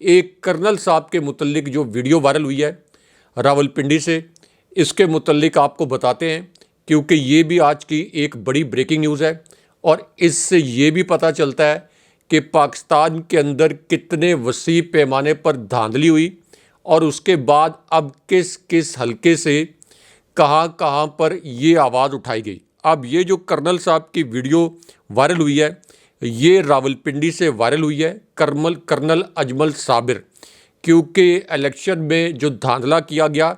ایک کرنل صاحب کے متعلق جو ویڈیو وائرل ہوئی ہے راولپنڈی سے، اس کے متعلق آپ کو بتاتے ہیں، کیونکہ یہ بھی آج کی ایک بڑی بریکنگ نیوز ہے اور اس سے یہ بھی پتہ چلتا ہے کہ پاکستان کے اندر کتنے وسیع پیمانے پر دھاندلی ہوئی اور اس کے بعد اب کس کس حلقے سے کہاں کہاں پر یہ آواز اٹھائی گئی۔ اب یہ جو کرنل صاحب کی ویڈیو وائرل ہوئی ہے، یہ راولپنڈی سے وائرل ہوئی ہے، کرنل اجمل صابر، کیونکہ الیکشن میں جو دھاندلا کیا گیا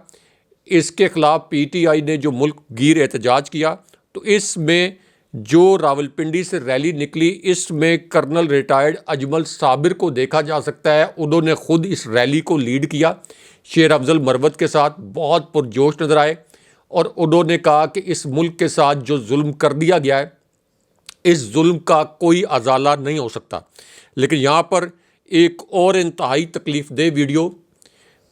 اس کے خلاف پی ٹی آئی نے جو ملک گیر احتجاج کیا، تو اس میں جو راولپنڈی سے ریلی نکلی اس میں کرنل ریٹائرڈ اجمل صابر کو دیکھا جا سکتا ہے۔ انہوں نے خود اس ریلی کو لیڈ کیا شیر افضل مروت کے ساتھ، بہت پرجوش نظر آئے اور انہوں نے کہا کہ اس ملک کے ساتھ جو ظلم کر دیا گیا ہے اس ظلم کا کوئی ازالہ نہیں ہو سکتا۔ لیکن یہاں پر ایک اور انتہائی تکلیف دہ ویڈیو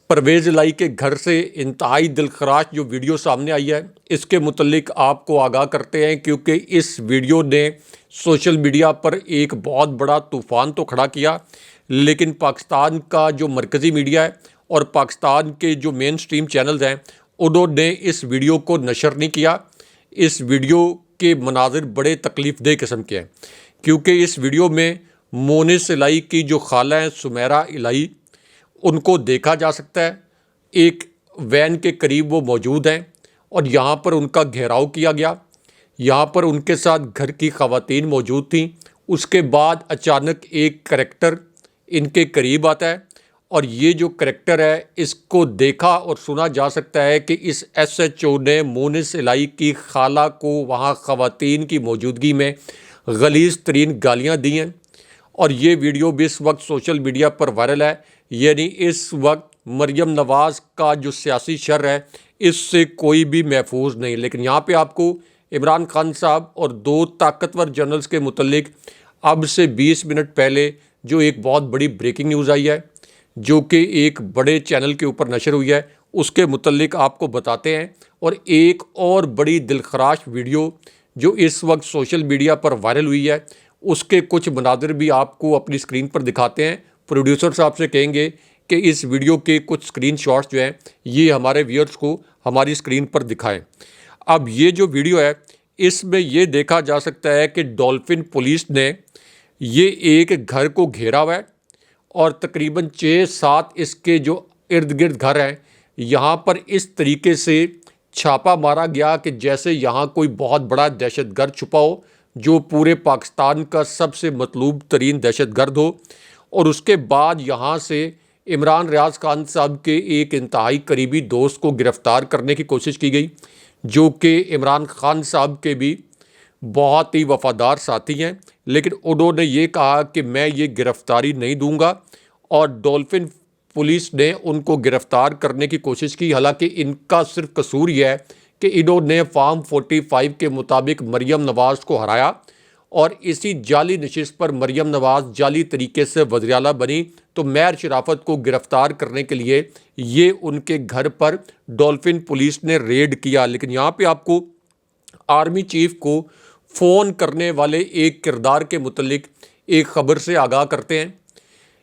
پرویز الہی کے گھر سے انتہائی دلخراش جو ویڈیو سامنے آئی ہے، اس کے متعلق آپ کو آگاہ کرتے ہیں، کیونکہ اس ویڈیو نے سوشل میڈیا پر ایک بہت بڑا طوفان تو کھڑا کیا، لیکن پاکستان کا جو مرکزی میڈیا ہے اور پاکستان کے جو مین سٹریم چینلز ہیں انہوں نے اس ویڈیو کو نشر نہیں کیا۔ اس ویڈیو کے مناظر بڑے تکلیف دہ قسم کے ہیں، کیونکہ اس ویڈیو میں مونس الہی کی جو خالہ ہیں سمیرہ الہی، ان کو دیکھا جا سکتا ہے، ایک وین کے قریب وہ موجود ہیں اور یہاں پر ان کا گھیراؤ کیا گیا، یہاں پر ان کے ساتھ گھر کی خواتین موجود تھیں۔ اس کے بعد اچانک ایک کریکٹر ان کے قریب آتا ہے اور یہ جو کریکٹر ہے اس کو دیکھا اور سنا جا سکتا ہے کہ اس ایس ایچ او نے مونس الہی کی خالہ کو وہاں خواتین کی موجودگی میں غلیظ ترین گالیاں دی ہیں، اور یہ ویڈیو بھی اس وقت سوشل میڈیا پر وائرل ہے۔ یعنی اس وقت مریم نواز کا جو سیاسی شر ہے اس سے کوئی بھی محفوظ نہیں۔ لیکن یہاں پہ آپ کو عمران خان صاحب اور دو طاقتور جنرلز کے متعلق اب سے 20 منٹ پہلے جو ایک بہت بڑی بریکنگ نیوز آئی ہے جو کہ ایک بڑے چینل کے اوپر نشر ہوئی ہے، اس کے متعلق آپ کو بتاتے ہیں، اور ایک اور بڑی دلخراش ویڈیو جو اس وقت سوشل میڈیا پر وائرل ہوئی ہے اس کے کچھ مناظر بھی آپ کو اپنی اسکرین پر دکھاتے ہیں۔ پروڈیوسر صاحب سے کہیں گے کہ اس ویڈیو کے کچھ اسکرین شاٹس جو ہیں یہ ہمارے ویورز کو ہماری اسکرین پر دکھائیں۔ اب یہ جو ویڈیو ہے اس میں یہ دیکھا جا سکتا ہے کہ ڈولفن پولیس نے یہ ایک گھر کو گھیرا ہوا ہے اور تقریباً 6-7 اس کے جو ارد گرد گھر ہیں یہاں پر اس طریقے سے چھاپا مارا گیا کہ جیسے یہاں کوئی بہت بڑا دہشت گرد چھپا ہو جو پورے پاکستان کا سب سے مطلوب ترین دہشت گرد ہو، اور اس کے بعد یہاں سے عمران ریاض خان صاحب کے ایک انتہائی قریبی دوست کو گرفتار کرنے کی کوشش کی گئی جو کہ عمران خان صاحب کے بھی بہت ہی وفادار ساتھی ہیں، لیکن انہوں نے یہ کہا کہ میں یہ گرفتاری نہیں دوں گا، اور ڈولفن پولیس نے ان کو گرفتار کرنے کی کوشش کی۔ حالانکہ ان کا صرف قصور یہ ہے کہ انہوں نے فارم 45 کے مطابق مریم نواز کو ہرایا اور اسی جعلی نشست پر مریم نواز جعلی طریقے سے وزیر اعلیٰ بنی، تو مہر شرافت کو گرفتار کرنے کے لیے یہ ان کے گھر پر ڈولفن پولیس نے ریڈ کیا۔ لیکن یہاں پہ آپ کو آرمی چیف کو فون کرنے والے ایک کردار کے متعلق ایک خبر سے آگاہ کرتے ہیں۔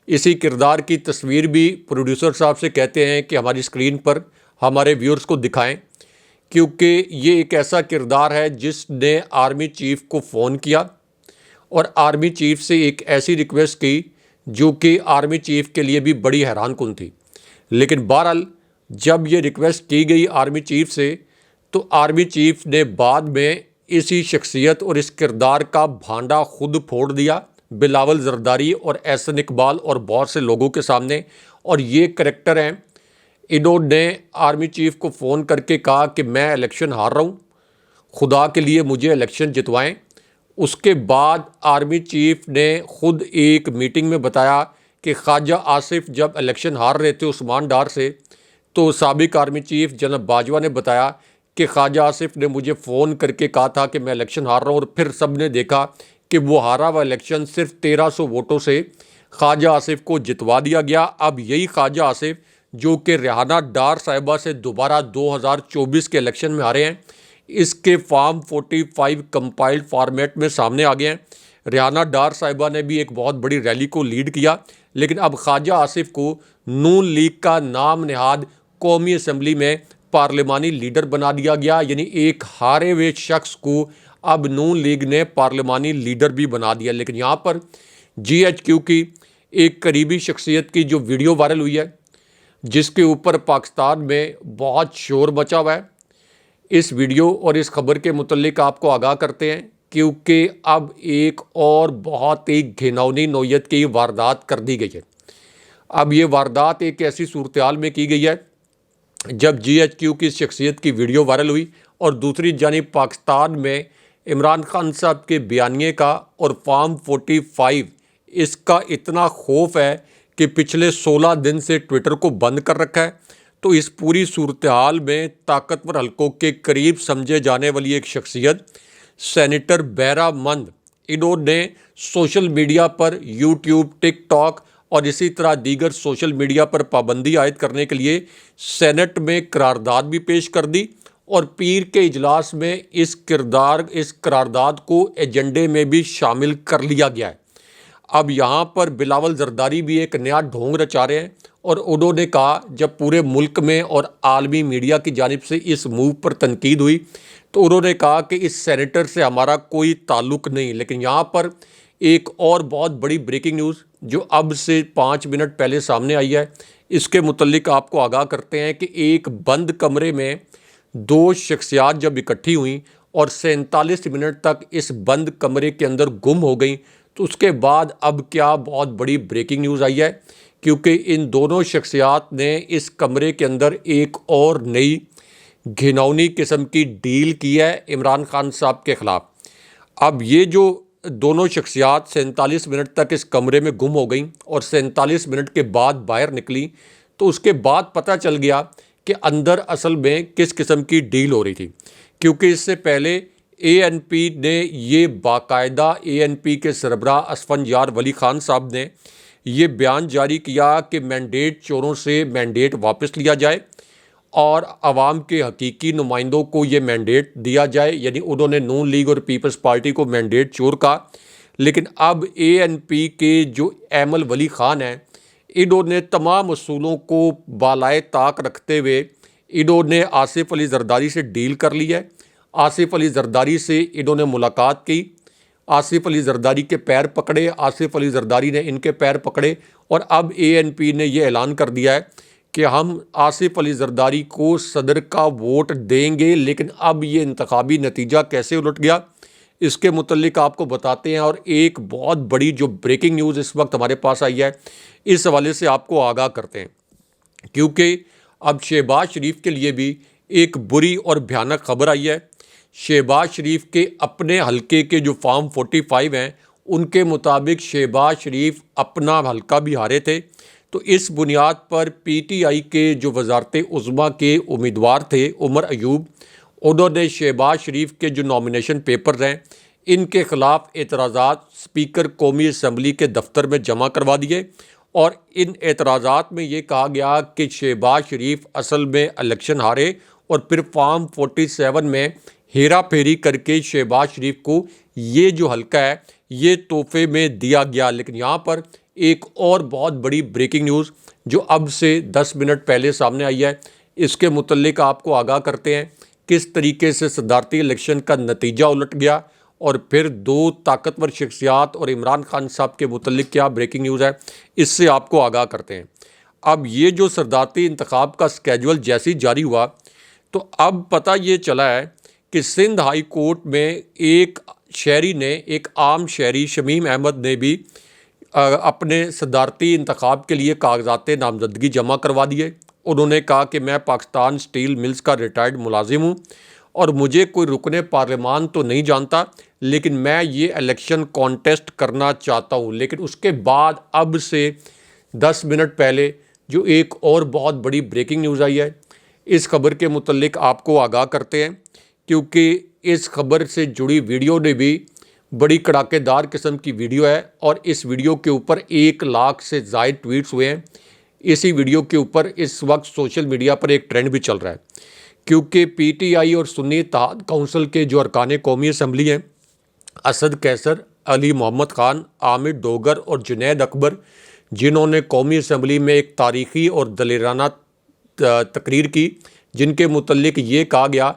اسی کردار کی تصویر بھی پروڈیوسر صاحب سے کہتے ہیں کہ ہماری اسکرین پر ہمارے ویورز کو دکھائیں، کیونکہ یہ ایک ایسا کردار ہے جس نے آرمی چیف کو فون کیا اور آرمی چیف سے ایک ایسی ریکویسٹ کی جو کہ آرمی چیف کے لیے بھی بڑی حیران کن تھی۔ لیکن بہرحال جب یہ ریکویسٹ کی گئی آرمی چیف سے تو آرمی چیف نے بعد میں اسی شخصیت اور اس کردار کا بھانڈا خود پھوڑ دیا بلاول زرداری اور احسن اقبال اور بہت سے لوگوں کے سامنے، اور یہ کریکٹر ہیں۔ انہوں نے آرمی چیف کو فون کر کے کہا کہ میں الیکشن ہار رہا ہوں، خدا کے لیے مجھے الیکشن جتوائیں۔ اس کے بعد آرمی چیف نے خود ایک میٹنگ میں بتایا کہ خواجہ آصف جب الیکشن ہار رہے تھے عثمان ڈار سے، تو سابق آرمی چیف جناب باجوہ نے بتایا کہ خواجہ آصف نے مجھے فون کر کے کہا تھا کہ میں الیکشن ہار رہا ہوں، اور پھر سب نے دیکھا کہ وہ ہارا ہوا الیکشن صرف 1300 ووٹوں سے خواجہ آصف کو جتوا دیا گیا۔ اب یہی خواجہ آصف جو کہ ریحانہ ڈار صاحبہ سے دوبارہ 2024 کے الیکشن میں ہارے ہیں، اس کے فارم 45 کمپائلڈ فارمیٹ میں سامنے آ گئے ہیں۔ ریحانہ ڈار صاحبہ نے بھی ایک بہت بڑی ریلی کو لیڈ کیا، لیکن اب خواجہ آصف کو نون لیگ کا نام نہاد قومی اسمبلی میں پارلیمانی لیڈر بنا دیا گیا، یعنی ایک ہارے ہوئے شخص کو اب نون لیگ نے پارلیمانی لیڈر بھی بنا دیا۔ لیکن یہاں پر جی ایچ کیو کی ایک قریبی شخصیت کی جو ویڈیو وائرل ہوئی ہے، جس کے اوپر پاکستان میں بہت شور مچا ہوا ہے، اس ویڈیو اور اس خبر کے متعلق آپ کو آگاہ کرتے ہیں، کیونکہ اب ایک اور بہت ہی گھناؤنی نوعیت کی واردات کر دی گئی ہے۔ اب یہ واردات ایک ایسی صورتحال میں کی گئی ہے جب جی ایچ کیو کی شخصیت کی ویڈیو وائرل ہوئی، اور دوسری جانب پاکستان میں عمران خان صاحب کے بیانیے کا اور فارم 45 اس کا اتنا خوف ہے کہ پچھلے 16 دن سے ٹویٹر کو بند کر رکھا ہے۔ تو اس پوری صورتحال میں طاقتور حلقوں کے قریب سمجھے جانے والی ایک شخصیت سینیٹر بہرہ مند، انہوں نے سوشل میڈیا پر یوٹیوب، ٹک ٹاک اور اسی طرح دیگر سوشل میڈیا پر پابندی عائد کرنے کے لیے سینٹ میں قرارداد بھی پیش کر دی، اور پیر کے اجلاس میں اس قرارداد کو ایجنڈے میں بھی شامل کر لیا گیا ہے۔ اب یہاں پر بلاول زرداری بھی ایک نیا ڈھونگ رچا رہے ہیں، اور انہوں نے کہا، جب پورے ملک میں اور عالمی میڈیا کی جانب سے اس موو پر تنقید ہوئی تو انہوں نے کہا کہ اس سینیٹر سے ہمارا کوئی تعلق نہیں۔ لیکن یہاں پر ایک اور بہت بڑی بریکنگ نیوز جو اب سے 5 منٹ پہلے سامنے آئی ہے، اس کے متعلق آپ کو آگاہ کرتے ہیں کہ ایک بند کمرے میں 2 شخصیات جب اکٹھی ہوئیں اور 47 منٹ تک اس بند کمرے کے اندر گم ہو گئیں، تو اس کے بعد اب کیا بہت بڑی بریکنگ نیوز آئی ہے، کیونکہ ان دونوں شخصیات نے اس کمرے کے اندر ایک اور نئی گھناؤنی قسم کی ڈیل کی ہے عمران خان صاحب کے خلاف۔ اب یہ جو دونوں شخصیات 47 منٹ تک اس کمرے میں گم ہو گئیں اور 47 منٹ کے بعد باہر نکلی، تو اس کے بعد پتہ چل گیا کہ اندر اصل میں کس قسم کی ڈیل ہو رہی تھی، کیونکہ اس سے پہلے اے این پی نے یہ باقاعدہ اے این پی کے سربراہ اسفندیار ولی خان صاحب نے یہ بیان جاری کیا کہ مینڈیٹ چوروں سے مینڈیٹ واپس لیا جائے اور عوام کے حقیقی نمائندوں کو یہ مینڈیٹ دیا جائے، یعنی انہوں نے نون لیگ اور پیپلز پارٹی کو مینڈیٹ چور کہا۔ لیکن اب اے این پی کے جو ایمل ولی خان ہیں، انہوں نے تمام اصولوں کو بالائے طاق رکھتے ہوئے انہوں نے آصف علی زرداری سے ڈیل کر لی ہے۔ آصف علی زرداری سے انہوں نے ملاقات کی، آصف علی زرداری کے پیر پکڑے، آصف علی زرداری نے ان کے پیر پکڑے، اور اب اے این پی نے یہ اعلان کر دیا ہے کہ ہم آصف علی زرداری کو صدر کا ووٹ دیں گے۔ لیکن اب یہ انتخابی نتیجہ کیسے الٹ گیا، اس کے متعلق آپ کو بتاتے ہیں، اور ایک بہت بڑی جو بریکنگ نیوز اس وقت ہمارے پاس آئی ہے، اس حوالے سے آپ کو آگاہ کرتے ہیں، کیونکہ اب شہباز شریف کے لیے بھی ایک بری اور بھیانک خبر آئی ہے۔ شہباز شریف کے اپنے حلقے کے جو فارم 45 ہیں، ان کے مطابق شہباز شریف اپنا حلقہ بھی ہارے تھے، تو اس بنیاد پر پی ٹی آئی کے جو وزارت عظمیٰ کے امیدوار تھے عمر ایوب، انہوں نے شہباز شریف کے جو نامینیشن پیپرز ہیں، ان کے خلاف اعتراضات اسپیکر قومی اسمبلی کے دفتر میں جمع کروا دیے، اور ان اعتراضات میں یہ کہا گیا کہ شہباز شریف اصل میں الیکشن ہارے، اور پھر فارم 47 میں ہیرا پھیری کر کے شہباز شریف کو یہ جو حلقہ ہے یہ تحفے میں دیا گیا۔ لیکن یہاں پر ایک اور بہت بڑی بریکنگ نیوز جو اب سے 10 منٹ پہلے سامنے آئی ہے، اس کے متعلق آپ کو آگاہ کرتے ہیں کس طریقے سے صدارتی الیکشن کا نتیجہ الٹ گیا، اور پھر 2 طاقتور شخصیات اور عمران خان صاحب کے متعلق کیا بریکنگ نیوز ہے، اس سے آپ کو آگاہ کرتے ہیں۔ اب یہ جو صدارتی انتخاب کا سکیجول جیسی جاری ہوا، تو اب پتہ یہ چلا ہے کہ سندھ ہائی کورٹ میں ایک شہری نے، ایک عام شہری شمیم احمد نے بھی اپنے صدارتی انتخاب کے لیے کاغذات نامزدگی جمع کروا دیے۔ انہوں نے کہا کہ میں پاکستان اسٹیل ملز کا ریٹائرڈ ملازم ہوں، اور مجھے کوئی رکن پارلیمان تو نہیں جانتا، لیکن میں یہ الیکشن کانٹیسٹ کرنا چاہتا ہوں۔ لیکن اس کے بعد اب سے 10 منٹ پہلے جو ایک اور بہت بڑی بریکنگ نیوز آئی ہے، اس خبر کے متعلق آپ کو آگاہ کرتے ہیں، کیونکہ اس خبر سے جڑی ویڈیو نے بھی بڑی کڑاکے دار قسم کی ویڈیو ہے، اور اس ویڈیو کے اوپر 1 لاکھ سے زائد ٹویٹس ہوئے ہیں۔ اسی ویڈیو کے اوپر اس وقت سوشل میڈیا پر ایک ٹرینڈ بھی چل رہا ہے، کیونکہ پی ٹی آئی اور سنی اتحاد کونسل کے جو ارکان قومی اسمبلی ہیں، اسد قیصر، علی محمد خان، عامر ڈوگر اور جنید اکبر، جنہوں نے قومی اسمبلی میں ایک تاریخی اور دلیرانہ تقریر کی، جن کے متعلق یہ کہا گیا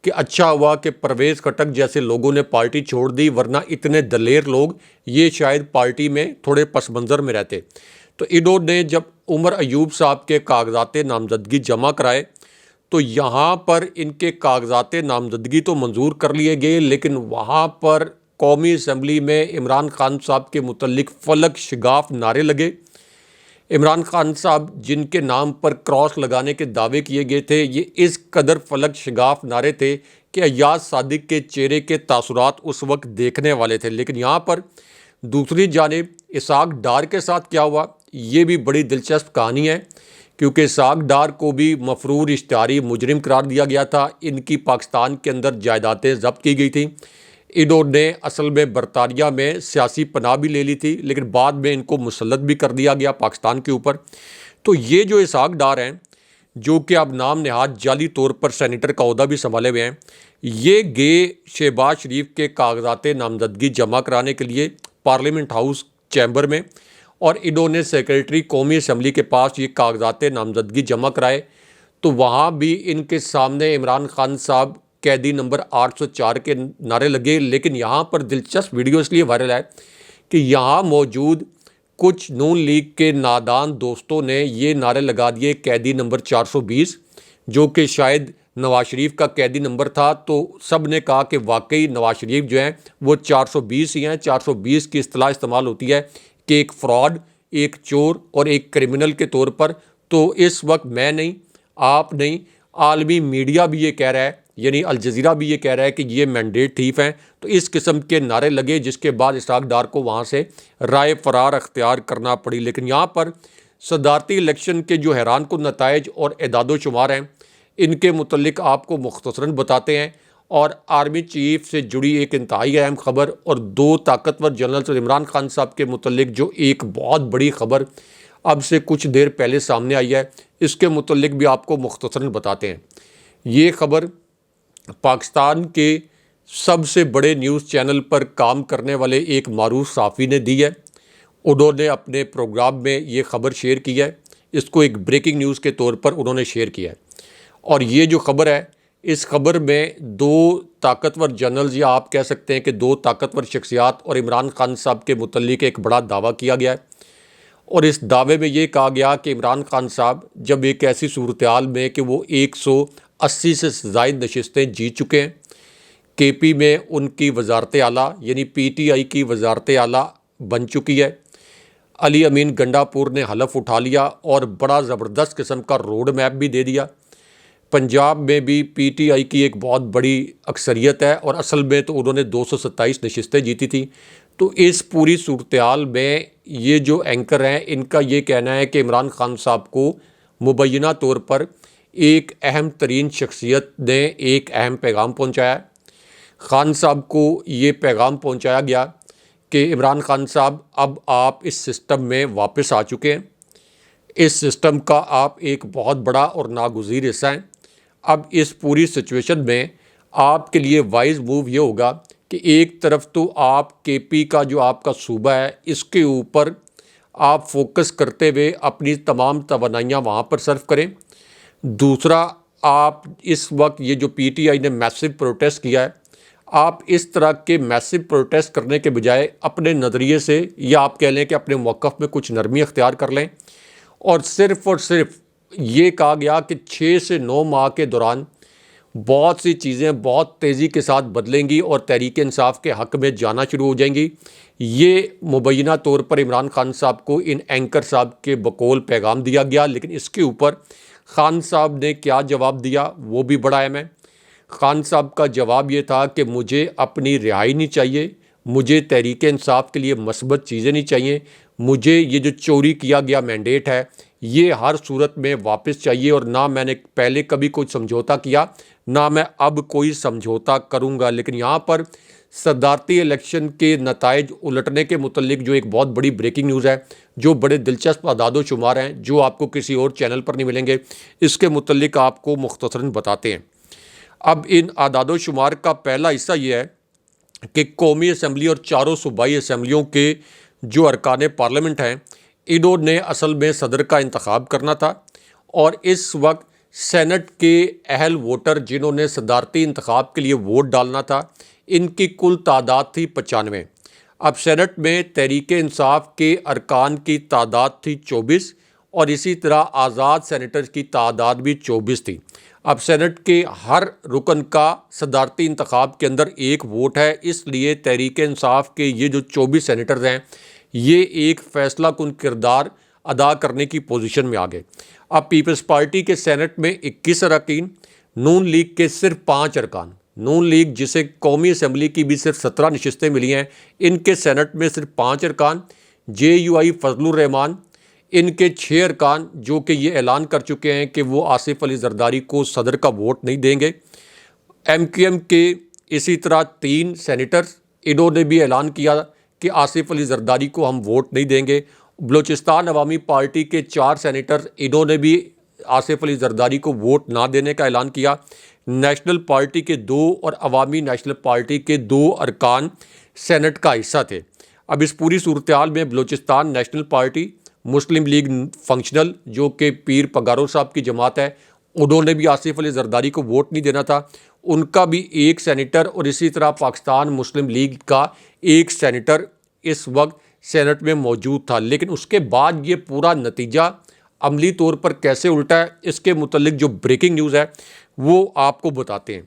کہ اچھا ہوا کہ پرویز خٹک جیسے لوگوں نے پارٹی چھوڑ دی، ورنہ اتنے دلیر لوگ یہ شاید پارٹی میں تھوڑے پس منظر میں رہتے۔ تو انہوں نے جب عمر ایوب صاحب کے کاغذات نامزدگی جمع کرائے تو یہاں پر ان کے کاغذات نامزدگی تو منظور کر لیے گئے، لیکن وہاں پر قومی اسمبلی میں عمران خان صاحب کے متعلق فلک شگاف نعرے لگے۔ عمران خان صاحب جن کے نام پر کراس لگانے کے دعوے کیے گئے تھے، یہ اس قدر فلک شگاف نعرے تھے کہ ایاز صادق کے چہرے کے تاثرات اس وقت دیکھنے والے تھے۔ لیکن یہاں پر دوسری جانب اسحاق ڈار کے ساتھ کیا ہوا، یہ بھی بڑی دلچسپ کہانی ہے، کیونکہ اسحاق ڈار کو بھی مفرور اشتہاری مجرم قرار دیا گیا تھا۔ ان کی پاکستان کے اندر جائیدادیں ضبط کی گئی تھیں۔ انہوں نے اصل میں برطانیہ میں سیاسی پناہ بھی لے لی تھی، لیکن بعد میں ان کو مسلط بھی کر دیا گیا پاکستان کے اوپر۔ تو یہ جو اسحاق ڈار ہیں، جو کہ اب نام نہاد جعلی طور پر سینیٹر کا عہدہ بھی سنبھالے ہوئے ہیں، یہ گئے شہباز شریف کے کاغذات نامزدگی جمع کرانے کے لیے پارلیمنٹ ہاؤس چیمبر میں، اور انہوں نے سیکریٹری قومی اسمبلی کے پاس یہ کاغذات نامزدگی جمع کرائے۔ تو وہاں بھی ان کے سامنے عمران خان صاحب قیدی نمبر 804 کے نعرے لگے۔ لیکن یہاں پر دلچسپ ویڈیو اس لیے وائرل ہے کہ یہاں موجود کچھ نون لیگ کے نادان دوستوں نے یہ نعرے لگا دیے قیدی نمبر 420، جو کہ شاید نواز شریف کا قیدی نمبر تھا۔ تو سب نے کہا کہ واقعی نواز شریف جو ہیں وہ 420 ہی ہیں۔ 420 کی اصطلاح استعمال ہوتی ہے کہ ایک فراڈ، ایک چور اور ایک کرمنل کے طور پر۔ تو اس وقت میں نہیں، آپ نہیں، عالمی میڈیا بھی یہ کہہ رہا ہے، یعنی الجزیرہ بھی یہ کہہ رہا ہے کہ یہ مینڈیٹ تھیف ہیں۔ تو اس قسم کے نعرے لگے، جس کے بعد اسحاق ڈار کو وہاں سے رائے فرار اختیار کرنا پڑی۔ لیکن یہاں پر صدارتی الیکشن کے جو حیران کن نتائج اور اعداد و شمار ہیں، ان کے متعلق آپ کو مختصراً بتاتے ہیں، اور آرمی چیف سے جڑی ایک انتہائی اہم خبر اور دو طاقتور جنرلز عمران خان صاحب کے متعلق جو ایک بہت بڑی خبر اب سے کچھ دیر پہلے سامنے آئی ہے، اس کے متعلق بھی آپ کو مختصراً بتاتے ہیں۔ یہ خبر پاکستان کے سب سے بڑے نیوز چینل پر کام کرنے والے ایک معروف صحافی نے دی ہے۔ انہوں نے اپنے پروگرام میں یہ خبر شیئر کی ہے، اس کو ایک بریکنگ نیوز کے طور پر انہوں نے شیئر کیا ہے۔ اور یہ جو خبر ہے، اس خبر میں دو طاقتور جنرلز، یا آپ کہہ سکتے ہیں کہ دو طاقتور شخصیات اور عمران خان صاحب کے متعلق ایک بڑا دعویٰ کیا گیا ہے۔ اور اس دعوے میں یہ کہا گیا کہ عمران خان صاحب جب ایک ایسی صورتحال میں کہ وہ 180 سے زائد نشستیں جیت چکے ہیں، کے پی میں ان کی وزارت اعلیٰ یعنی پی ٹی آئی کی وزارت اعلیٰ بن چکی ہے، علی امین گنڈا پور نے حلف اٹھا لیا اور بڑا زبردست قسم کا روڈ میپ بھی دے دیا۔ پنجاب میں بھی پی ٹی آئی کی ایک بہت بڑی اکثریت ہے، اور اصل میں تو انہوں نے 227 نشستیں جیتی تھیں۔ تو اس پوری صورتحال میں یہ جو اینکر ہیں، ان کا یہ کہنا ہے کہ عمران خان صاحب کو مبینہ طور پر ایک اہم ترین شخصیت نے ایک اہم پیغام پہنچایا۔ خان صاحب کو یہ پیغام پہنچایا گیا کہ عمران خان صاحب اب آپ اس سسٹم میں واپس آ چکے ہیں، اس سسٹم کا آپ ایک بہت بڑا اور ناگزیر حصہ ہیں۔ اب اس پوری سچویشن میں آپ کے لیے وائز موو یہ ہوگا کہ ایک طرف تو آپ کے پی کا جو آپ کا صوبہ ہے، اس کے اوپر آپ فوکس کرتے ہوئے اپنی تمام توانائیاں وہاں پر صرف کریں۔ دوسرا، آپ اس وقت یہ جو پی ٹی آئی نے میسو پروٹیسٹ کیا ہے، آپ اس طرح کے میسو پروٹیسٹ کرنے کے بجائے اپنے نظریے سے، یا آپ کہہ لیں کہ اپنے موقف میں کچھ نرمی اختیار کر لیں، اور صرف یہ کہا گیا کہ 6 سے 9 ماہ کے دوران بہت سی چیزیں بہت تیزی کے ساتھ بدلیں گی اور تحریک انصاف کے حق میں جانا شروع ہو جائیں گی۔ یہ مبینہ طور پر عمران خان صاحب کو ان اینکر صاحب کے بقول پیغام دیا گیا، لیکن اس کے اوپر خان صاحب نے کیا جواب دیا وہ بھی بڑا اہم ہے۔ خان صاحب کا جواب یہ تھا کہ مجھے اپنی رہائی نہیں چاہیے، مجھے تحریک انصاف کے لیے مثبت چیزیں نہیں چاہیے، مجھے یہ جو چوری کیا گیا مینڈیٹ ہے یہ ہر صورت میں واپس چاہیے، اور نہ میں نے پہلے کبھی کوئی سمجھوتا کیا، نہ میں اب کوئی سمجھوتا کروں گا۔ لیکن یہاں پر صدارتی الیکشن کے نتائج الٹنے کے متعلق جو ایک بہت بڑی بریکنگ نیوز ہے، جو بڑے دلچسپ اعداد و شمار ہیں جو آپ کو کسی اور چینل پر نہیں ملیں گے، اس کے متعلق آپ کو مختصراً بتاتے ہیں۔ اب ان اعداد و شمار کا پہلا حصہ یہ ہے کہ قومی اسمبلی اور چاروں صوبائی اسمبلیوں کے جو ارکان پارلیمنٹ ہیں انہوں نے اصل میں صدر کا انتخاب کرنا تھا، اور اس وقت سینٹ کے اہل ووٹر جنہوں نے صدارتی انتخاب کے لیے ووٹ ڈالنا تھا ان کی کل تعداد تھی 95۔ اب سینٹ میں تحریک انصاف کے ارکان کی تعداد تھی 24، اور اسی طرح آزاد سینیٹر کی تعداد بھی 24 تھی۔ اب سینٹ کے ہر رکن کا صدارتی انتخاب کے اندر ایک ووٹ ہے، اس لیے تحریک انصاف کے یہ جو 24 سینیٹرز ہیں یہ ایک فیصلہ کن کردار ادا کرنے کی پوزیشن میں آ گئے۔ اب پیپلز پارٹی کے سینٹ میں 21 اراکین، نون لیگ کے صرف 5 ارکان، نون لیگ جسے قومی اسمبلی کی بھی صرف 17 نشستیں ملی ہیں، ان کے سینٹ میں صرف 5 ارکان، جے یو آئی فضل الرحمان ان کے 6 ارکان جو کہ یہ اعلان کر چکے ہیں کہ وہ آصف علی زرداری کو صدر کا ووٹ نہیں دیں گے، ایم کیو ایم کے اسی طرح 3 سینیٹرز انہوں نے بھی اعلان کیا کہ آصف علی زرداری کو ہم ووٹ نہیں دیں گے، بلوچستان عوامی پارٹی کے 4 سینیٹرز انہوں نے بھی آصف علی زرداری کو ووٹ نہ دینے کا اعلان کیا، نیشنل پارٹی کے 2 اور عوامی نیشنل پارٹی کے 2 ارکان سینٹ کا حصہ تھے۔ اب اس پوری صورتحال میں بلوچستان نیشنل پارٹی، مسلم لیگ فنکشنل جو کہ پیر پگارو صاحب کی جماعت ہے، انہوں نے بھی آصف علی زرداری کو ووٹ نہیں دینا تھا، ان کا بھی 1 سینیٹر، اور اسی طرح پاکستان مسلم لیگ کا 1 سینیٹر اس وقت سینٹ میں موجود تھا۔ لیکن اس کے بعد یہ پورا نتیجہ عملی طور پر کیسے الٹا ہے، اس کے متعلق جو بریکنگ نیوز ہے وہ آپ کو بتاتے ہیں۔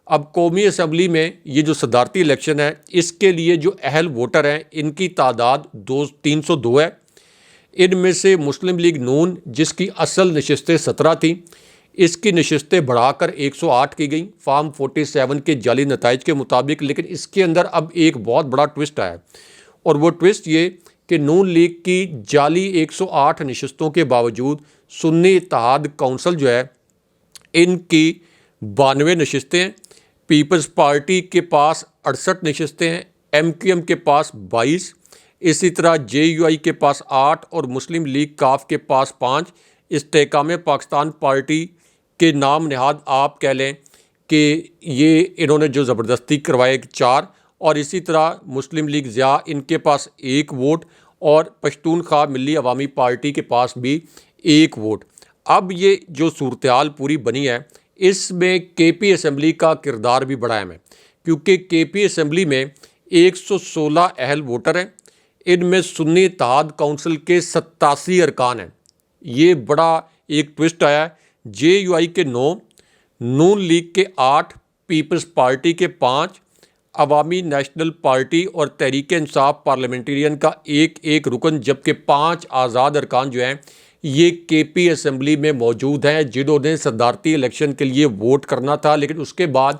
اب قومی اسمبلی میں یہ جو صدارتی الیکشن ہے اس کے لیے جو اہل ووٹر ہیں ان کی تعداد 302 ہے۔ ان میں سے مسلم لیگ نون جس کی اصل نشستیں 17 تھیں، اس کی نشستیں بڑھا کر 108 کی گئیں فارم 47 کے جعلی نتائج کے مطابق۔ لیکن اس کے اندر اب ایک بہت بڑا ٹوسٹ آیا، اور وہ ٹوسٹ یہ کہ نون لیگ کی جعلی 108 نشستوں کے باوجود سنی اتحاد کونسل جو ہے ان کی 92 نشستیں ہیں، پیپلز پارٹی کے پاس 68 نشستیں ہیں، ایم کیو ایم کے پاس 22، اسی طرح جے یو آئی کے پاس 8 اور مسلم لیگ کاف کے پاس 5۔ استحکام پاکستان پارٹی کے نام نہاد آپ کہہ لیں کہ یہ انہوں نے جو زبردستی کروائے 4، اور اسی طرح مسلم لیگ ضیاء ان کے پاس 1 ووٹ، اور پشتونخوا ملی عوامی پارٹی کے پاس بھی 1 ووٹ۔ اب یہ جو صورتحال پوری بنی ہے اس میں کے پی اسمبلی کا کردار بھی بڑا اہم ہے، کیونکہ کے پی اسمبلی میں 116 اہل ووٹر ہیں، ان میں سنی اتحاد کونسل کے 87 ارکان ہیں۔ یہ بڑا ایک ٹوسٹ آیا ہے، جے یو آئی کے 9، نون لیگ کے 8، پیپلز پارٹی کے 5، عوامی نیشنل پارٹی اور تحریک انصاف پارلیمنٹرین کا 1 رکن، جبکہ 5 آزاد ارکان جو ہیں یہ کے پی اسمبلی میں موجود ہیں جنہوں نے صدارتی الیکشن کے لیے ووٹ کرنا تھا۔ لیکن اس کے بعد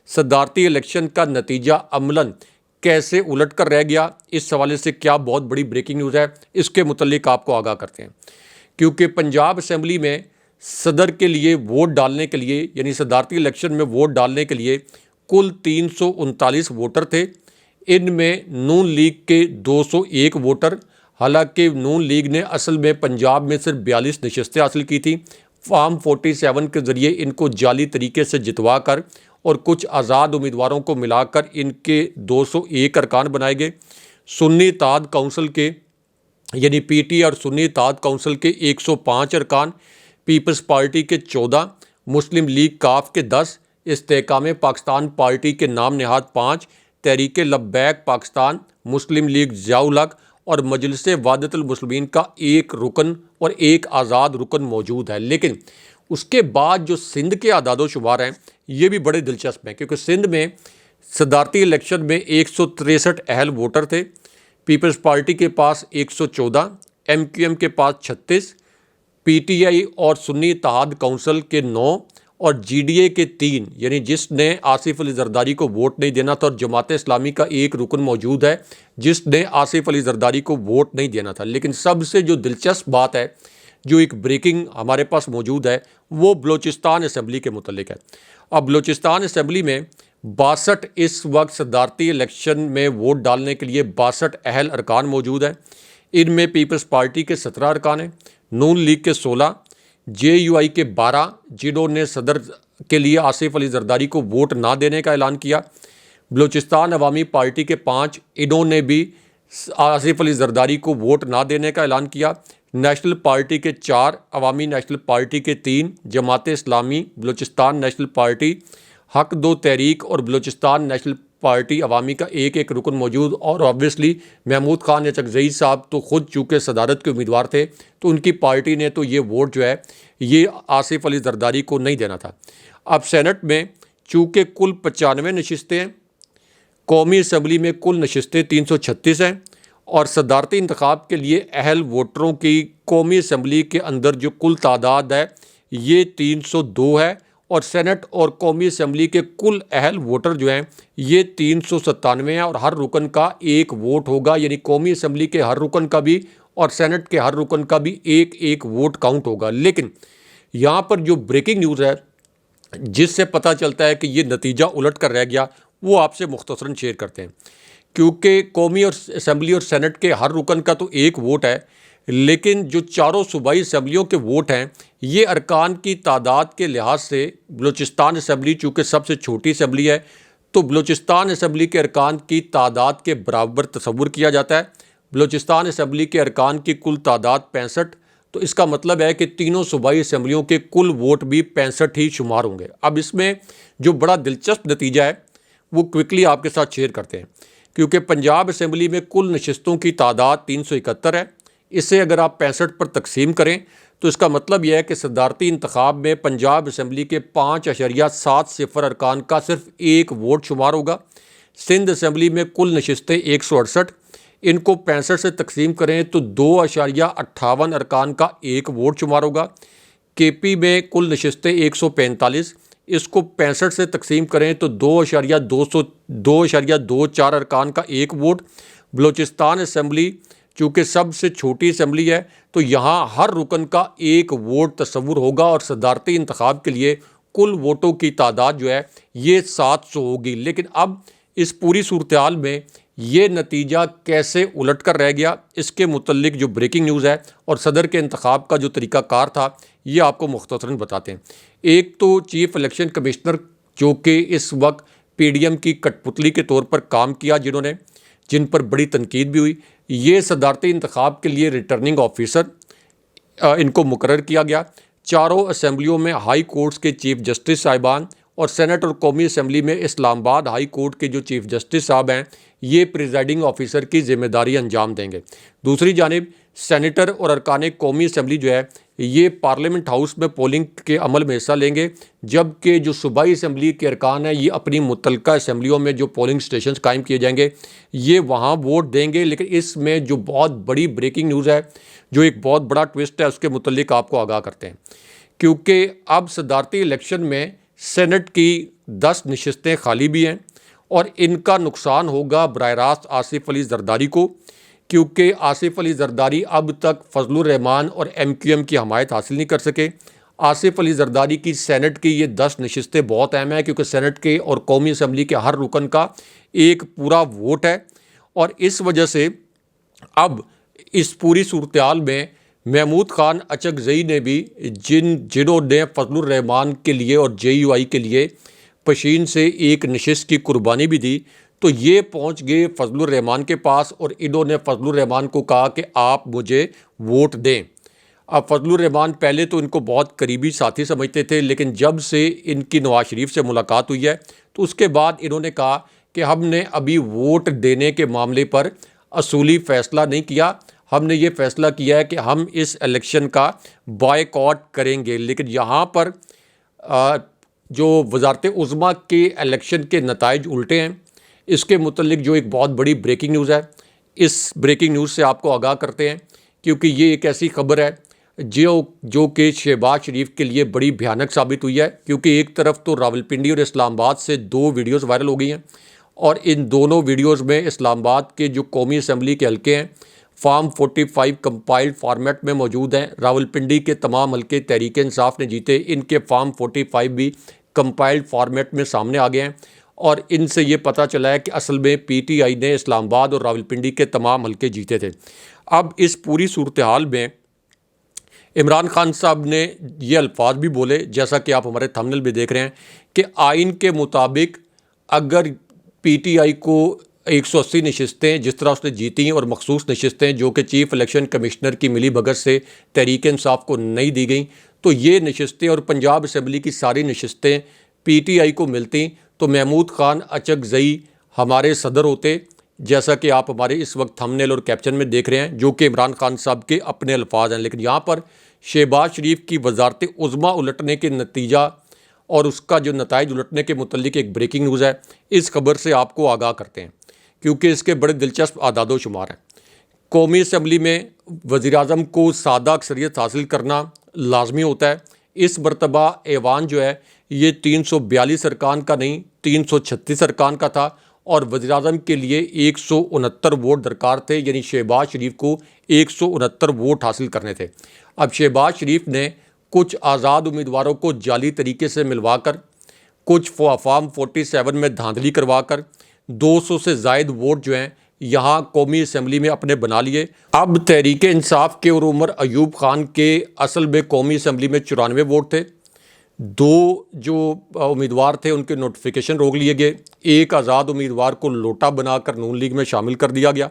صدارتی الیکشن کا نتیجہ عملاً کیسے الٹ کر رہ گیا، اس حوالے سے کیا بہت بڑی بریکنگ نیوز ہے، اس کے متعلق آپ کو آگاہ کرتے ہیں۔ کیونکہ پنجاب اسمبلی میں صدر کے لیے ووٹ ڈالنے کے لیے، یعنی صدارتی الیکشن میں ووٹ ڈالنے کے لیے کل 339 ووٹر تھے، ان میں نون لیگ کے 201 ووٹر، حالانکہ نون لیگ نے اصل میں پنجاب میں صرف 42 نشستیں حاصل کی تھیں، فارم 47 کے ذریعے ان کو جعلی طریقے سے جتوا کر اور کچھ آزاد امیدواروں کو ملا کر ان کے 201 ارکان بنائے گئے۔ سنی اتحاد کونسل کے یعنی پی ٹی اور سنی اتحاد کونسل کے 105 ارکان، پیپلز پارٹی کے 14، مسلم لیگ کاف کے 10، استحکام پاکستان پارٹی کے نام نہاد 5، تحریک لبیک پاکستان، مسلم لیگ ضیاء الحق اور مجلس وحدت المسلمین کا 1 رکن اور 1 آزاد رکن موجود ہے۔ لیکن اس کے بعد جو سندھ کے اعداد و شمار ہیں یہ بھی بڑے دلچسپ ہیں، کیونکہ سندھ میں صدارتی الیکشن میں 163 اہل ووٹر تھے، پیپلز پارٹی کے پاس 114، ایم کیو ایم کے پاس 36، پی ٹی آئی اور سنی اتحاد کونسل کے 9 اور جی ڈی اے کے 3، یعنی جس نے آصف علی زرداری کو ووٹ نہیں دینا تھا، اور جماعت اسلامی کا 1 رکن موجود ہے جس نے آصف علی زرداری کو ووٹ نہیں دینا تھا۔ لیکن سب سے جو دلچسپ بات ہے، جو ایک بریکنگ ہمارے پاس موجود ہے، وہ بلوچستان اسمبلی کے متعلق ہے۔ اب بلوچستان اسمبلی میں 62 اس وقت صدارتی الیکشن میں ووٹ ڈالنے کے لیے 62 اہل ارکان موجود ہیں، ان میں پیپلز پارٹی کے 17 ارکان ہیں، نون لیگ کے 16، جے یو آئی کے 12 جنہوں نے صدر کے لیے آصف علی زرداری کو ووٹ نہ دینے کا اعلان کیا، بلوچستان عوامی پارٹی کے 5، انہوں نے بھی آصف علی زرداری کو ووٹ نہ دینے کا اعلان کیا۔ نیشنل پارٹی کے 4، عوامی نیشنل پارٹی کے 3، جماعت اسلامی، بلوچستان نیشنل پارٹی، حق دو تحریک اور بلوچستان نیشنل پارٹی عوامی کا ایک رکن موجود، اور آبویسلی محمود خان اچکزئی صاحب تو خود چونکہ صدارت کے امیدوار تھے تو ان کی پارٹی نے تو یہ ووٹ جو ہے یہ آصف علی زرداری کو نہیں دینا تھا۔ اب سینٹ میں چونکہ کل 95 نشستیں ہیں، قومی اسمبلی میں کل نشستیں 336 ہیں، اور صدارتی انتخاب کے لیے اہل ووٹروں کی قومی اسمبلی کے اندر جو کل تعداد ہے یہ 302 ہے، اور سینٹ اور قومی اسمبلی کے کل اہل ووٹر جو ہیں یہ 397 ہیں، اور ہر رکن کا ایک ووٹ ہوگا، یعنی قومی اسمبلی کے ہر رکن کا بھی اور سینٹ کے ہر رکن کا بھی ایک ووٹ کاؤنٹ ہوگا۔ لیکن یہاں پر جو بریکنگ نیوز ہے جس سے پتہ چلتا ہے کہ یہ نتیجہ الٹ کر رہ گیا، وہ آپ سے مختصراً شیئر کرتے ہیں۔ کیونکہ قومی اور اسمبلی اور سینٹ کے ہر رکن کا تو ایک ووٹ ہے، لیکن جو چاروں صوبائی اسمبلیوں کے ووٹ ہیں یہ ارکان کی تعداد کے لحاظ سے بلوچستان اسمبلی چونکہ سب سے چھوٹی اسمبلی ہے تو بلوچستان اسمبلی کے ارکان کی تعداد کے برابر تصور کیا جاتا ہے۔ بلوچستان اسمبلی کے ارکان کی کل تعداد 65، تو اس کا مطلب ہے کہ تینوں صوبائی اسمبلیوں کے کل ووٹ بھی 65 ہی شمار ہوں گے۔ اب اس میں جو بڑا دلچسپ نتیجہ ہے وہ کوئکلی آپ کے ساتھ شیئر کرتے ہیں، کیونکہ پنجاب اسمبلی میں کل نشستوں کی تعداد 371 ہے، اسے اگر آپ 65 پر تقسیم کریں تو اس کا مطلب یہ ہے کہ صدارتی انتخاب میں پنجاب اسمبلی کے 5.70 ارکان کا صرف ایک ووٹ شمار ہوگا۔ سندھ اسمبلی میں کل نشستیں 168، ان کو 65 سے تقسیم کریں تو 2.58 ارکان کا ایک ووٹ شمار ہوگا۔ کے پی میں کل نشستیں 145، اس کو 65 سے تقسیم کریں تو 2.24 ارکان کا ایک ووٹ۔ بلوچستان اسمبلی چونکہ سب سے چھوٹی اسمبلی ہے تو یہاں ہر رکن کا ایک ووٹ تصور ہوگا، اور صدارتی انتخاب کے لیے کل ووٹوں کی تعداد جو ہے یہ 700 ہوگی۔ لیکن اب اس پوری صورتحال میں یہ نتیجہ کیسے الٹ کر رہ گیا، اس کے متعلق جو بریکنگ نیوز ہے اور صدر کے انتخاب کا جو طریقہ کار تھا یہ آپ کو مختصراً بتاتے ہیں۔ ایک تو چیف الیکشن کمشنر جو کہ اس وقت پی ڈی ایم کی کٹ پتلی کے طور پر کام کیا، جن پر بڑی تنقید بھی ہوئی، یہ صدارتی انتخاب کے لیے ریٹرننگ آفیسر ان کو مقرر کیا گیا۔ چاروں اسمبلیوں میں ہائی کورٹس کے چیف جسٹس صاحبان اور سینٹ اور قومی اسمبلی میں اسلام آباد ہائی کورٹ کے جو چیف جسٹس صاحب ہیں یہ پریزائڈنگ آفیسر کی ذمہ داری انجام دیں گے۔ دوسری جانب سینیٹر اور ارکان قومی اسمبلی جو ہے یہ پارلیمنٹ ہاؤس میں پولنگ کے عمل میں حصہ لیں گے، جبکہ جو صوبائی اسمبلی کے ارکان ہیں یہ اپنی متعلقہ اسمبلیوں میں جو پولنگ سٹیشنز قائم کیے جائیں گے یہ وہاں ووٹ دیں گے۔ لیکن اس میں جو بہت بڑی بریکنگ نیوز ہے، جو ایک بہت بڑا ٹوسٹ ہے، اس کے متعلق آپ کو آگاہ کرتے ہیں، کیونکہ اب صدارتی الیکشن میں سینٹ کی 10 نشستیں خالی بھی ہیں، اور ان کا نقصان ہوگا براہ راست آصف علی زرداری کو، کیونکہ آصف علی زرداری اب تک فضل الرحمان اور ایم کیو ایم کی حمایت حاصل نہیں کر سکے۔ آصف علی زرداری کی سینٹ کی یہ 10 نشستیں بہت اہم ہیں، کیونکہ سینٹ کے اور قومی اسمبلی کے ہر رکن کا ایک پورا ووٹ ہے، اور اس وجہ سے اب اس پوری صورتحال میں محمود خان اچکزئی نے بھی جنہوں نے فضل الرحمان کے لیے اور جے یو آئی کے لیے پشین سے ایک نشست کی قربانی بھی دی، تو یہ پہنچ گئے فضل الرحمان کے پاس، اور انہوں نے فضل الرحمان کو کہا کہ آپ مجھے ووٹ دیں۔ اب فضل الرحمان پہلے تو ان کو بہت قریبی ساتھی سمجھتے تھے، لیکن جب سے ان کی نواز شریف سے ملاقات ہوئی ہے تو اس کے بعد انہوں نے کہا کہ ہم نے ابھی ووٹ دینے کے معاملے پر اصولی فیصلہ نہیں کیا، ہم نے یہ فیصلہ کیا ہے کہ ہم اس الیکشن کا بائیکاٹ کریں گے۔ لیکن یہاں پر جو وزارت عظمیٰ کے الیکشن کے نتائج الٹے ہیں، اس کے متعلق جو ایک بہت بڑی بریکنگ نیوز ہے، اس بریکنگ نیوز سے آپ کو آگاہ کرتے ہیں، کیونکہ یہ ایک ایسی خبر ہے جو کہ شہباز شریف کے لیے بڑی بھیانک ثابت ہوئی ہے، کیونکہ ایک طرف تو راولپنڈی اور اسلام آباد سے 2 ویڈیوز وائرل ہو گئی ہیں، اور ان دونوں ویڈیوز میں اسلام آباد کے جو قومی اسمبلی کے حلقے ہیں فارم 45 کمپائلڈ فارمیٹ میں موجود ہیں۔ راولپنڈی کے تمام حلقے تحریک انصاف نے جیتے، ان کے فارم 45 بھی کمپائلڈ فارمیٹ میں سامنے آ گئے ہیں، اور ان سے یہ پتہ چلا ہے کہ اصل میں پی ٹی آئی نے اسلام آباد اور راولپنڈی کے تمام حلقے جیتے تھے۔ اب اس پوری صورتحال میں عمران خان صاحب نے یہ الفاظ بھی بولے، جیسا کہ آپ ہمارے تھمبنیل بھی دیکھ رہے ہیں، کہ آئین کے مطابق اگر پی ٹی آئی کو 180 نشستیں جس طرح اس نے جیتی اور مخصوص نشستیں جو کہ چیف الیکشن کمشنر کی ملی بھگت سے تحریک انصاف کو نہیں دی گئیں، تو یہ نشستیں اور پنجاب اسمبلی کی ساری نشستیں پی ٹی آئی کو ملتی تو محمود خان اچک زئی ہمارے صدر ہوتے، جیسا کہ آپ ہمارے اس وقت تھمبنیل اور کیپشن میں دیکھ رہے ہیں، جو کہ عمران خان صاحب کے اپنے الفاظ ہیں۔ لیکن یہاں پر شہباز شریف کی وزارت عظمیٰ الٹنے کے نتیجہ اور اس کا جو نتائج الٹنے کے متعلق ایک بریکنگ نیوز ہے، اس خبر سے آپ کو آگاہ کرتے ہیں کیونکہ اس کے بڑے دلچسپ اعداد و شمار ہیں۔ قومی اسمبلی میں وزیر اعظم کو سادہ اکثریت حاصل کرنا لازمی ہوتا ہے۔ اس مرتبہ ایوان جو ہے یہ 342 ارکان کا نہیں 336 ارکان کا تھا اور وزیر اعظم کے لیے 169 ووٹ درکار تھے، یعنی شہباز شریف کو 169 ووٹ حاصل کرنے تھے۔ اب شہباز شریف نے کچھ آزاد امیدواروں کو جعلی طریقے سے ملوا کر، کچھ فارم 47 میں دھاندلی کروا کر 200 سے زائد ووٹ جو ہیں یہاں قومی اسمبلی میں اپنے بنا لیے۔ اب تحریک انصاف کے اور عمر ایوب خان کے اصل میں قومی اسمبلی میں 94 ووٹ تھے، 2 جو امیدوار تھے ان کے نوٹیفیکیشن روک لیے گئے، ایک آزاد امیدوار کو لوٹا بنا کر نون لیگ میں شامل کر دیا گیا۔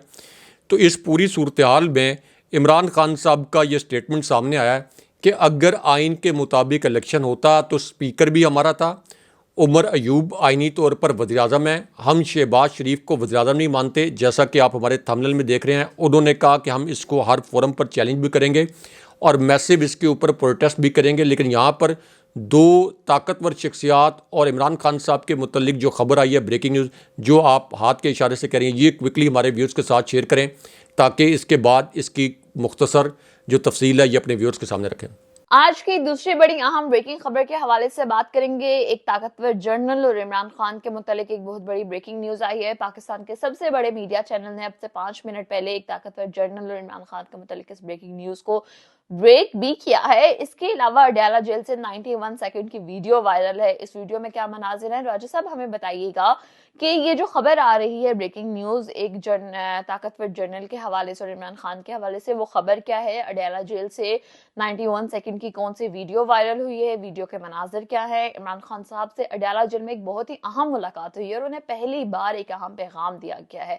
تو اس پوری صورتحال میں عمران خان صاحب کا یہ سٹیٹمنٹ سامنے آیا ہے کہ اگر آئین کے مطابق الیکشن ہوتا تو سپیکر بھی ہمارا تھا، عمر ایوب آئینی طور پر وزیر اعظم ہیں، ہم شہباز شریف کو وزیر اعظم نہیں مانتے، جیسا کہ آپ ہمارے تھمبنیل میں دیکھ رہے ہیں۔ انہوں نے کہا کہ ہم اس کو ہر فورم پر چیلنج بھی کریں گے اور میسو اس کے اوپر پروٹیسٹ بھی کریں گے۔ لیکن یہاں پر 2 طاقتور شخصیات اور عمران خان صاحب کے متعلق جو خبر آئی ہے بریکنگ نیوز، جو آپ ہاتھ کے اشارے سے کہہ رہے ہیں، یہ کوئکلی ہمارے ویورز کے ساتھ شیئر کریں تاکہ اس کے بعد اس کی مختصر جو تفصیل ہے یہ اپنے ویورز کے سامنے رکھیں۔ آج کی دوسری بڑی اہم بریکنگ خبر کے حوالے سے بات کریں گے۔ ایک طاقتور جرنل اور عمران خان کے متعلق ایک بہت بڑی بریکنگ نیوز آئی ہے۔ پاکستان کے سب سے بڑے میڈیا چینل نے اب سے 5 منٹ پہلے ایک طاقتور جرنل اور عمران خان کے متعلق اس بریکنگ نیوز کو بریک بھی کیا ہے۔ اس کے علاوہ اڈیالہ جیل سے 91 سیکنڈ کی ویڈیو وائرل ہے۔ اس ویڈیو میں کیا مناظر ہیں، راجہ صاحب ہمیں بتائیے گا کہ یہ جو خبر آ رہی ہے بریکنگ نیوز ایک طاقتور جرنل کے حوالے سے اور عمران خان کے حوالے سے، وہ خبر کیا ہے؟ اڈیالہ جیل سے 91 سیکنڈ کی کون سی ویڈیو وائرل ہوئی ہے؟ ویڈیو کے مناظر کیا ہے؟ عمران خان صاحب سے اڈیالہ جیل میں ایک بہت ہی اہم ملاقات ہوئی ہے اور انہیں پہلی بار ایک اہم پیغام دیا گیا ہے۔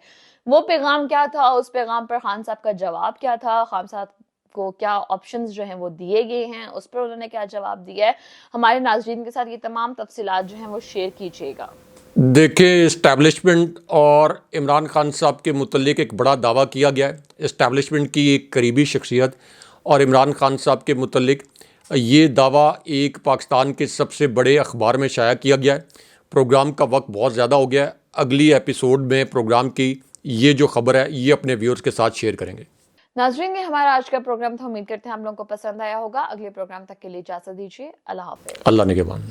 وہ پیغام کیا تھا؟ اس پیغام پر خان صاحب کا جواب کیا تھا؟ خان صاحب کو کیا آپشنز جو ہیں وہ دیے گئے ہیں، اس پر انہوں نے کیا جواب دیا ہے؟ ہمارے ناظرین کے ساتھ یہ تمام تفصیلات جو ہیں وہ شیئر کیجیے گا۔ دیکھیں، اسٹیبلشمنٹ اور عمران خان صاحب کے متعلق ایک بڑا دعویٰ کیا گیا ہے۔ اسٹیبلشمنٹ کی ایک قریبی شخصیت اور عمران خان صاحب کے متعلق یہ دعویٰ ایک پاکستان کے سب سے بڑے اخبار میں شائع کیا گیا ہے۔ پروگرام کا وقت بہت زیادہ ہو گیا ہے، اگلی ایپیسوڈ میں پروگرام کی یہ جو خبر ہے یہ اپنے ویورز کے ساتھ شیئر کریں گے۔ ناظرین، یہ ہمارا آج کا پروگرام تھا، امید کرتے ہیں آپ لوگوں کو پسند آیا ہوگا۔ اگلے پروگرام تک کے لیے اجازت دیجیے، اللہ حافظ۔ اللہ نگہبان۔